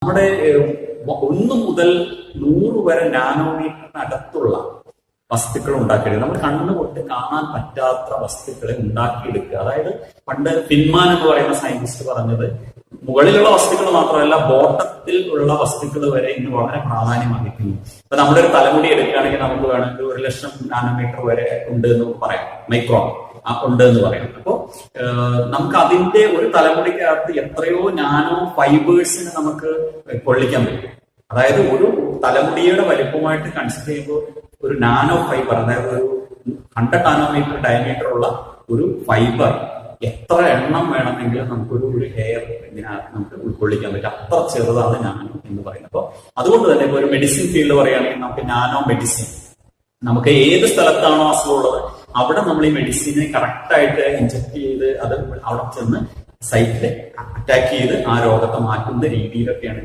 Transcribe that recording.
നമ്മുടെ 1 മുതൽ 100 വരെ നാനോമീറ്ററിനകത്തുള്ള വസ്തുക്കൾ ഉണ്ടാക്കിയെടുക്കുക. നമ്മൾ കണ്ണുകൊണ്ട് കാണാൻ പറ്റാത്ത വസ്തുക്കളെ ഉണ്ടാക്കിയെടുക്കുക. അതായത് പണ്ട് ഫിൻമാൻ എന്ന് പറയുന്ന സയന്റിസ്റ്റ് പറഞ്ഞത് മുകളിലുള്ള വസ്തുക്കൾ മാത്രമല്ല ബോട്ടത്തിൽ ഉള്ള വസ്തുക്കൾ വരെ ഇന്ന് വളരെ പ്രാധാന്യം അർഹിക്കുന്നു. അപ്പൊ നമ്മുടെ ഒരു തലമുടി എടുക്കുകയാണെങ്കിൽ നമുക്ക് വേണമെങ്കിൽ 1,00,000 നാനോമീറ്റർ വരെ ഉണ്ട് എന്ന് പറയാം, മൈക്രോൺ ഉണ്ട് എന്ന് പറയാം. അപ്പോ നമുക്ക് അതിന്റെ ഒരു തലമുടിക്കകത്ത് എത്രയോ നാനോ ഫൈബേഴ്സിന് നമുക്ക് കൊള്ളിക്കാൻ പറ്റും. അതായത് ഒരു തലമുടിയുടെ വലിപ്പമായിട്ട് കൺസിഡർ ചെയ്യുമ്പോൾ ഒരു നാനോ ഫൈബർ, അതായത് ഒരു 100 നാനോമീറ്റർ ഡയമീറ്റർ ഉള്ള ഒരു ഫൈബർ എത്ര എണ്ണം വേണമെങ്കിലും നമുക്കൊരു ഹെയർ ഇതിനകത്ത് നമുക്ക് ഉൾക്കൊള്ളിക്കാൻ പറ്റും. അത്ര ചെറുതാണ് നാനോ എന്ന് പറയുന്നത്. അപ്പോൾ അതുകൊണ്ട് തന്നെ ഇപ്പൊ ഒരു മെഡിസിൻ ഫീൽഡ് പറയുകയാണെങ്കിൽ നമുക്ക് നാനോ മെഡിസിൻ, നമുക്ക് ഏത് സ്ഥലത്താണോ അസുഖമുള്ളത് അവിടെ നമ്മൾ ഈ മെഡിസിനെ കറക്റ്റായിട്ട് ഇൻജക്ട് ചെയ്ത് അത് അവിടെ ചെന്ന് സൈറ്റിൽ അറ്റാക്ക് ചെയ്ത് ആ രോഗത്തെ മാറ്റുന്ന രീതിയിലൊക്കെയാണ്